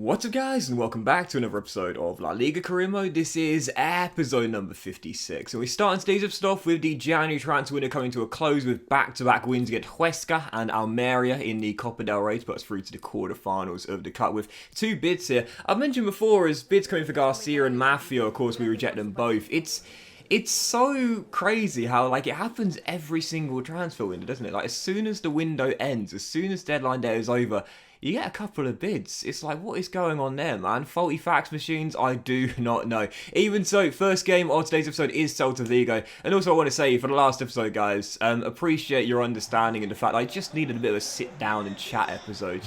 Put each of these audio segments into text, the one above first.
What's up guys and welcome back to another episode of La Liga Career Mode. This is episode number 56 and we're starting today's episode off with the January transfer window coming to a close with back-to-back wins against Huesca and Almeria in the Copa del Rey to put us through to the quarterfinals of the Cup with two bids here. I've mentioned before as bids coming for Garcia and Mafia, of course we reject them both. It's so crazy how it happens every single transfer window, doesn't it? As soon as the window ends, as soon as deadline day is over, you get a couple of bids. It's what is going on there, man? Faulty fax machines? I do not know. Even so, first game of today's episode is Celta Vigo. And also I want to say, for the last episode, guys, appreciate your understanding and the fact that I just needed a bit of a sit down and chat episode,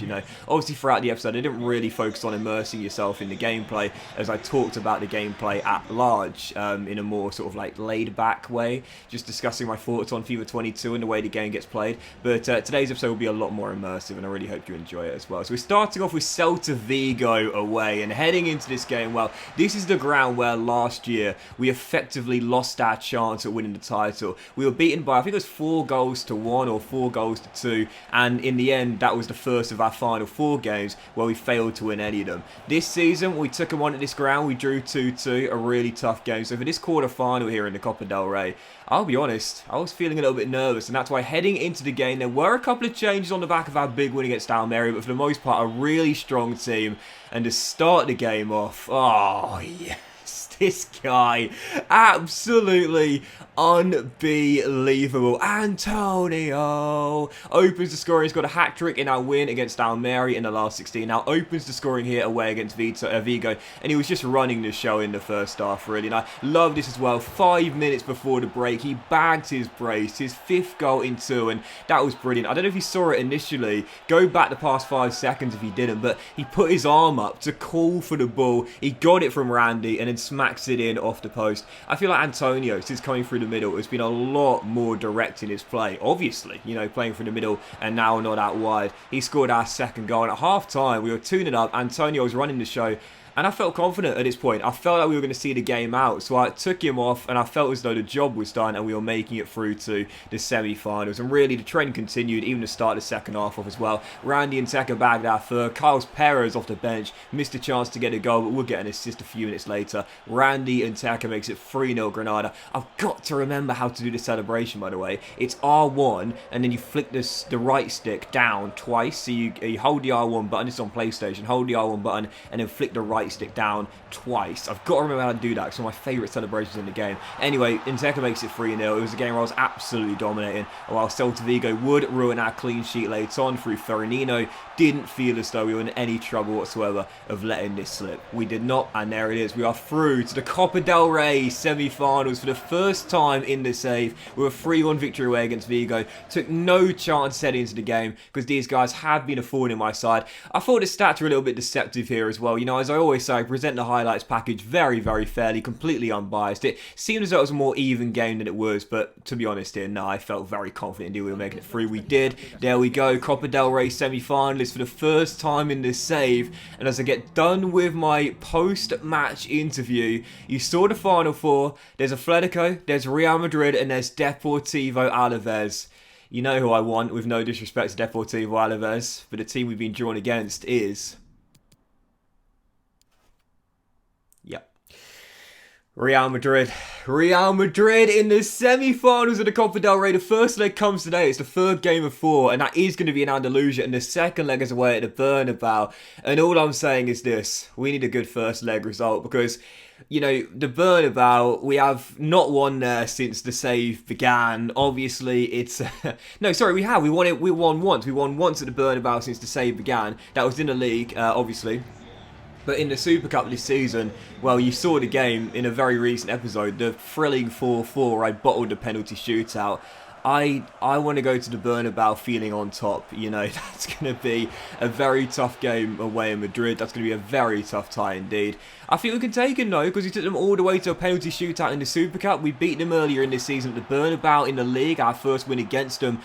Obviously, throughout the episode, I didn't really focus on immersing yourself in the gameplay as I talked about the gameplay at large in a more sort of laid back way, just discussing my thoughts on FIFA 22 and the way the game gets played. But today's episode will be a lot more immersive and I really hope you enjoy it as well. So we're starting off with Celta Vigo away and heading into this game. Well, this is the ground where last year we effectively lost our chance at winning the title. We were beaten by, I think it was 4-1 or 4-2, and in the end that was the first of our final 4 games where we failed to win any of them. This season we took them on at this ground, we drew 2-2, a really tough game. So for this quarter final here in the Copa del Rey, I'll be honest, I was feeling a little bit nervous, and that's why heading into the game, there were a couple of changes on the back of our big win against Almeria, but for the most part, a really strong team. And to start the game off, oh yes, this guy, absolutely unbelievable. Antonio opens the scoring. He's got a hat-trick in our win against Almeria in the last 16. Now opens the scoring here away against Vigo, and he was just running the show in the first half, really. And I love this as well. 5 minutes before the break, he bagged his brace, his 5th goal in 2, and that was brilliant. I don't know if you saw it initially. Go back the past 5 seconds if you didn't, but he put his arm up to call for the ball. He got it from Randy and then smacks it in off the post. I feel like Antonio, since coming through the middle, has been a lot more direct in his play. Obviously, playing through the middle and now not out wide. He scored our 2nd goal, and at half time we were 2-0 up. Antonio was running the show, and I felt confident at this point. I felt like we were going to see the game out, so I took him off, and I felt as though the job was done, and we were making it through to the semi-finals. And really, the trend continued, even to start the second half off as well. Randy and Teka bagged our 3rd. Carlos Perez off the bench missed a chance to get a goal, but we'll get an assist a few minutes later. Randy and Teka makes it 3-0 Granada. I've got to remember how to do the celebration, by the way. It's R1, and then you flick the right stick down twice. So you hold the R1 button. It's on PlayStation. Hold the R1 button, and then flick the right stick down twice. I've got to remember how to do that. It's one of my favourite celebrations in the game. Anyway, Inteka makes it 3-0. It was a game where I was absolutely dominating, while Celta Vigo would ruin our clean sheet later on through Ferranino. Didn't feel as though we were in any trouble whatsoever of letting this slip. We did not, and there it is. We are through to the Copa del Rey semi-finals for the first time in the save. We were 3-1 victory away against Vigo. Took no chance heading into the game because these guys have been a thorn in my side. I thought the stats were a little bit deceptive here as well. As I always say, I present the highlights package very, very fairly, completely unbiased. It seemed as though it was a more even game than it was, but to be honest here, no, I felt very confident we were making it through. We did. There we go. Copa del Rey semi-finalists for the first time in this save. And as I get done with my post-match interview, you saw the final 4. There's Atletico, there's Real Madrid, and there's Deportivo Alaves. You know who I want, with no disrespect to Deportivo Alaves, but the team we've been drawn against is... Yep. Real Madrid. Real Madrid in the semi-finals of the Copa del Rey. The first leg comes today. It's the 3rd game of 4, and that is going to be in Andalusia, and the 2nd leg is away at the Bernabeu. And all I'm saying is this: we need a good first leg result, because the Bernabeu, we have not won there since the save began. Obviously, it's... no, sorry, we have. We won once. We won once at the Bernabeu since the save began. That was in the league, obviously. But in the Super Cup this season, well, you saw the game in a very recent episode, the thrilling 4-4 where I bottled the penalty shootout. I want to go to the Bernabeu feeling on top. That's going to be a very tough game away in Madrid. That's going to be a very tough tie indeed. I think we can take them though, because we took them all the way to a penalty shootout in the Super Cup. We beat them earlier in this season at the Bernabeu in the league, our first win against them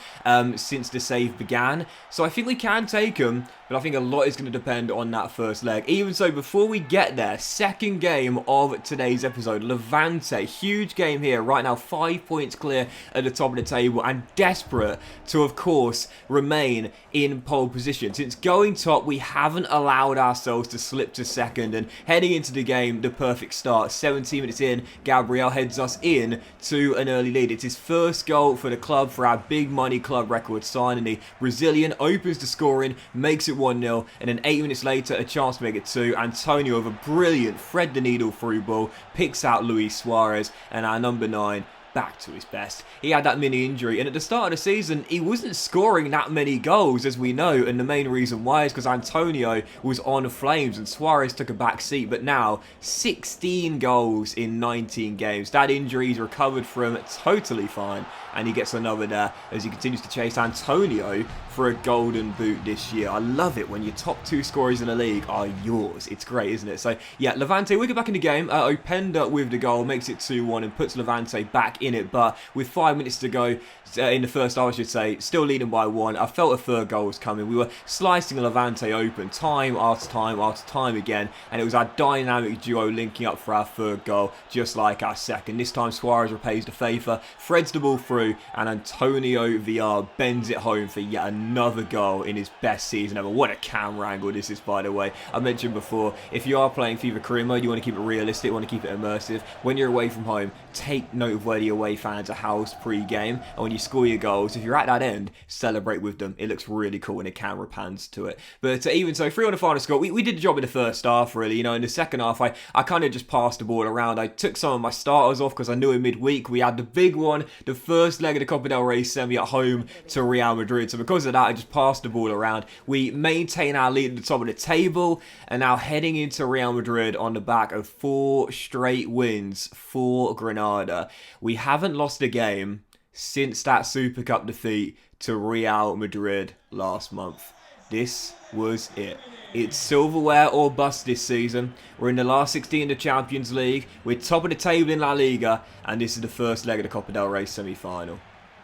since the save began. So I think we can take them. But I think a lot is going to depend on that first leg. Even so, before we get there, second game of today's episode, Levante. Huge game here. Right now, 5 points clear at the top of the table and desperate to, of course, remain in pole position. Since going top, we haven't allowed ourselves to slip to second. And heading into the game, the perfect start. 17 minutes in, Gabriel heads us in to an early lead. It's his first goal for the club, for our big money club record signing. The Brazilian opens the scoring, makes it 1-0, and then 8 minutes later a chance to make it 2. Antonio with a brilliant thread the needle through ball picks out Luis Suarez, and our number 9 back to his best. He had that mini injury, and at the start of the season he wasn't scoring that many goals, as we know, and the main reason why is because Antonio was on flames and Suarez took a back seat. But now 16 goals in 19 games. That injury he's recovered from totally fine, and he gets another there as he continues to chase Antonio for a golden boot this year. I love it when your top 2 scorers in the league are yours. It's great, isn't it? So yeah, Levante, we get back in the game. Openda with the goal makes it 2-1 and puts Levante back in it. But with 5 minutes to go in the first half, I should say, still leading by 1. I felt a third goal was coming. We were slicing Levante open time after time after time again, and it was our dynamic duo linking up for our third goal, just like our second. This time Suarez repays the favour, threads the ball through, and Antonio VR bends it home for yet another goal in his best season ever. What a camera angle this is, by the way. I mentioned before, if you are playing FIFA career mode, you want to keep it realistic, you want to keep it immersive. When you're away from home, take note of where the away fans are housed pre-game, and when you score your goals, if you're at that end, celebrate with them. It looks really cool when the camera pans to it. But even so, 3 on the final score. We did the job in the first half, really. You know, in the second half, I kind of just passed the ball around. I took some of my starters off because I knew in midweek we had the big one, the first leg of the Copa del Rey semi at home to Real Madrid. So because of that, I just passed the ball around. We maintain our lead at the top of the table, and now heading into Real Madrid on the back of 4 straight wins for Granada. We haven't lost a game since that Super Cup defeat to Real Madrid last month. This was it. It's silverware or bust this season. We're in the last 16 of the Champions League. We're top of the table in La Liga, and this is the first leg of the Copa del Rey semi-final.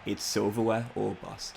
It's silverware or bust.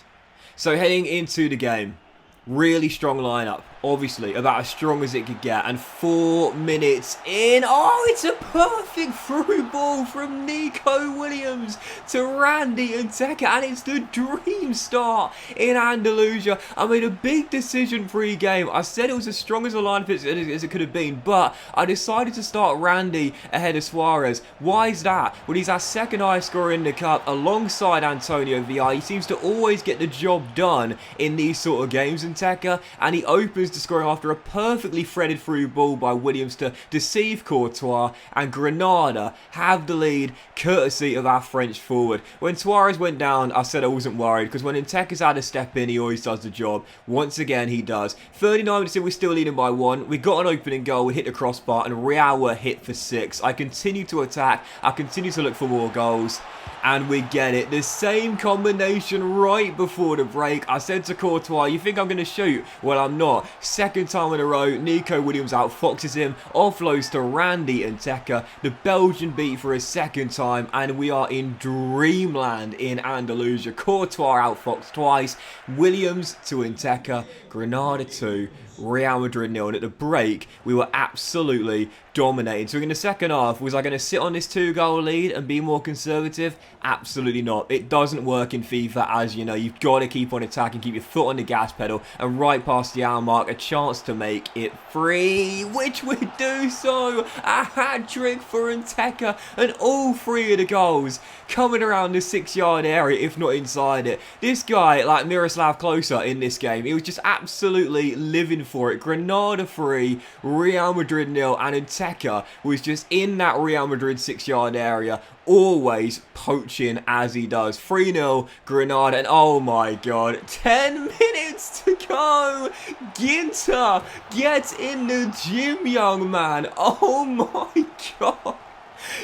So heading into the game, really strong lineup. Obviously, about as strong as it could get. And 4 minutes in. Oh, it's a perfect through ball from Nico Williams to Randy Nteka. And it's the dream start in Andalusia. I made a big decision pre-game. I said it was as strong as a lineup as it could have been. But I decided to start Randy ahead of Suarez. Why is that? Well, he's our second highest scorer in the cup alongside Antonio VR. He seems to always get the job done in these sort of games, Nteka. And he opens to scoring after a perfectly threaded through ball by Williams to deceive Courtois, and Granada have the lead courtesy of our French forward. When Suarez went down, I said I wasn't worried, because when Nteka's had a step in, he always does the job. Once again, he does. 39 minutes in, we're still leading by 1. We got an opening goal, we hit the crossbar, and Real were hit for 6. I continue to attack, I continue to look for more goals, and we get it. The same combination right before the break. I said to Courtois, you think I'm going to shoot? Well, I'm not. Second time in a row, Nico Williams outfoxes him, offloads to Randy Nteka. The Belgian beat for his second time, and we are in dreamland in Andalusia. Courtois outfoxed twice, Williams to Nteka, Granada 2, Real Madrid 0. And at the break, we were absolutely dominating. So in the second half, was I going to sit on this 2-goal lead and be more conservative? Absolutely not. It doesn't work in FIFA, as you know. You've got to keep on attacking, keep your foot on the gas pedal, and right past the hour mark, a chance to make it 3, which we do so. A hat-trick for Nteka, and all 3 of the goals coming around the 6-yard area, if not inside it. This guy, like Miroslav Klose in this game, he was just absolutely living for it. Granada 3, Real Madrid 0, and Nteka was just in that Real Madrid 6-yard area, always poaching as he does. 3-0 Granada, and oh my god, 10 minutes to go. Ginter gets in the gym, young man. Oh my god.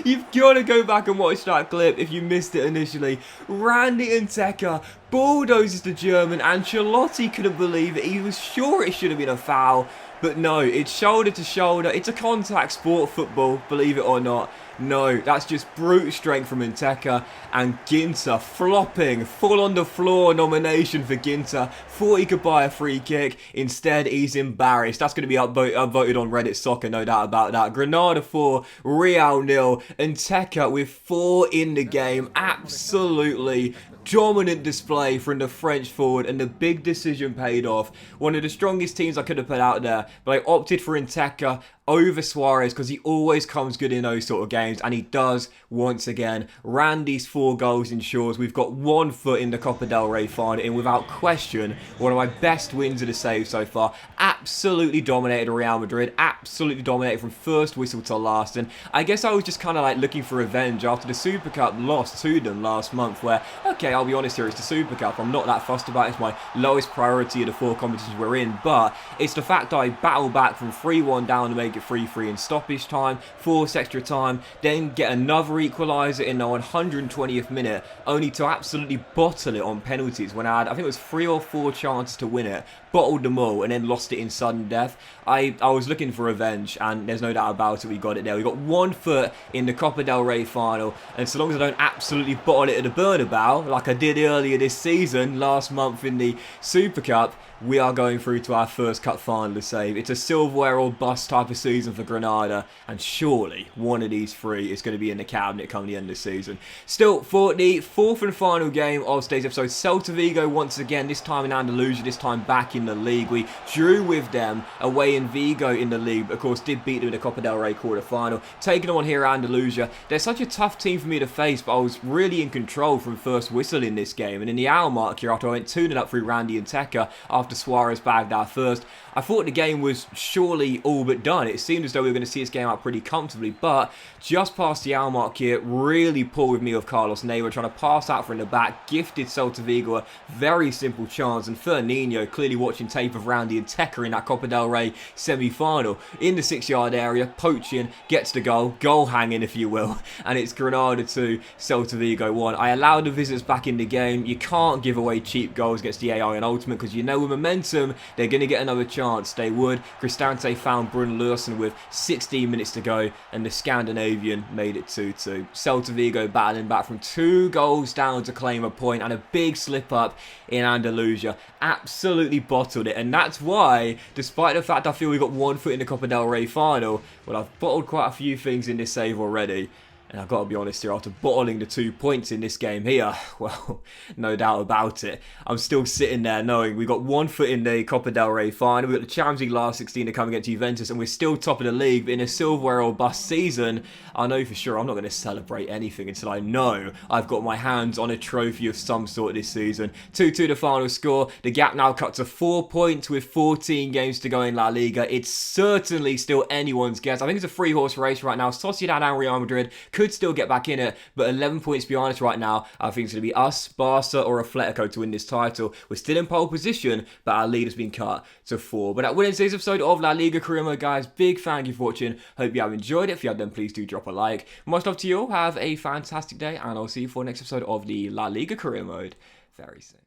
You've got to go back and watch that clip if you missed it initially. Randy Nteka bulldozes the German. Ancelotti couldn't believe it. He was sure it should have been a foul. But no, it's shoulder to shoulder. It's a contact sport, football, believe it or not. No, that's just brute strength from Inteka, and Ginter flopping, full on the floor nomination for Ginter. Thought he could buy a free kick, instead he's embarrassed. That's going to be upvoted on Reddit Soccer, no doubt about that. Granada 4, Real 0, Inteka with 4 in the game. Absolutely dominant display from the French forward, and the big decision paid off. One of the strongest teams I could have put out there, but I opted for Inteka over Suarez because he always comes good in those sort of games, and he does once again. Randy's 4 goals ensures we've got 1 foot in the Copa del Rey final, and without question, one of my best wins of the save so far. Absolutely dominated Real Madrid, absolutely dominated from first whistle to last, and I guess I was just kind of like looking for revenge after the Super Cup lost to them last month, where, okay, I'll be honest here, it's the Super Cup. I'm not that fussed about it. It's my lowest priority of the 4 competitions we're in, but it's the fact that I battled back from 3-1 down to make it 3-3 in stoppage time, force extra time, then get another equaliser in the 120th minute, only to absolutely bottle it on penalties when I had, I think it was 3 or 4 chances to win it, bottled them all, and then lost it in sudden death. I was looking for revenge, and there's no doubt about it, we got it there. We got 1 foot in the Copa del Rey final, and so long as I don't absolutely bottle it at the Bernabeu, like I did earlier this season, last month in the Super Cup, we are going through to our first cup final to save. It's a silverware or bust type of season for Granada, and surely one of these 3 is going to be in the cabinet come the end of the season. Still, for the 4th and final game of today's episode, Celta Vigo once again, this time in Andalusia, this time back in the league. We drew with them away in Vigo in the league, but of course did beat them in the Copa del Rey quarter-final. Taking them on here at Andalusia, they're such a tough team for me to face, but I was really in control from first whistle in this game, and in the hour mark here, after I went 2-0 up through Randy Inteka, after Suarez bagged our first, I thought the game was surely all but done. It seemed as though we were going to see this game out pretty comfortably, but just past the hour mark here, really poor with me of Carlos Neighbor, trying to pass out from the back, gifted Celta Vigo a very simple chance, and Fernandinho, clearly watching tape of Randy Inteka in that Copa del Rey semi-final, in the 6-yard area, poaching, gets the goal hanging if you will, and it's Granada 2, Celta Vigo 1. I allowed the visitors back in the game. You can't give away cheap goals against the AI and Ultimate, because you know with momentum, they're going to get another chance. They would. Cristante found Brun Larsen with 16 minutes to go, and the Scandinavian made it 2-2. Celta Vigo battling back from 2 goals down to claim a point, and a big slip up in Andalusia. Absolutely bottled it, and that's why, despite the fact I feel we got 1 foot in the Copa del Rey final, well, I've bottled quite a few things in this save already. And I've got to be honest here, after bottling the 2 points in this game here, well, no doubt about it, I'm still sitting there knowing we got 1 foot in the Copa del Rey final, we got the Champions League last 16 to come against Juventus, and we're still top of the league. But in a silverware or bust season, I know for sure I'm not going to celebrate anything until I know I've got my hands on a trophy of some sort this season. 2-2 the final score, the gap now cut to 4 points with 14 games to go in La Liga. It's certainly still anyone's guess. I think it's a 3-horse race right now. Sociedad and Real Madrid could still get back in it, but 11 points behind us right now. I think it's going to be us, Barca, or Atletico to win this title. We're still in pole position, but our lead has been cut to 4. But that will end today's episode of La Liga Career Mode, guys. Big thank you for watching. Hope you have enjoyed it. If you have, then please do drop a like. Much love to you all. Have a fantastic day, and I'll see you for the next episode of the La Liga Career Mode very soon.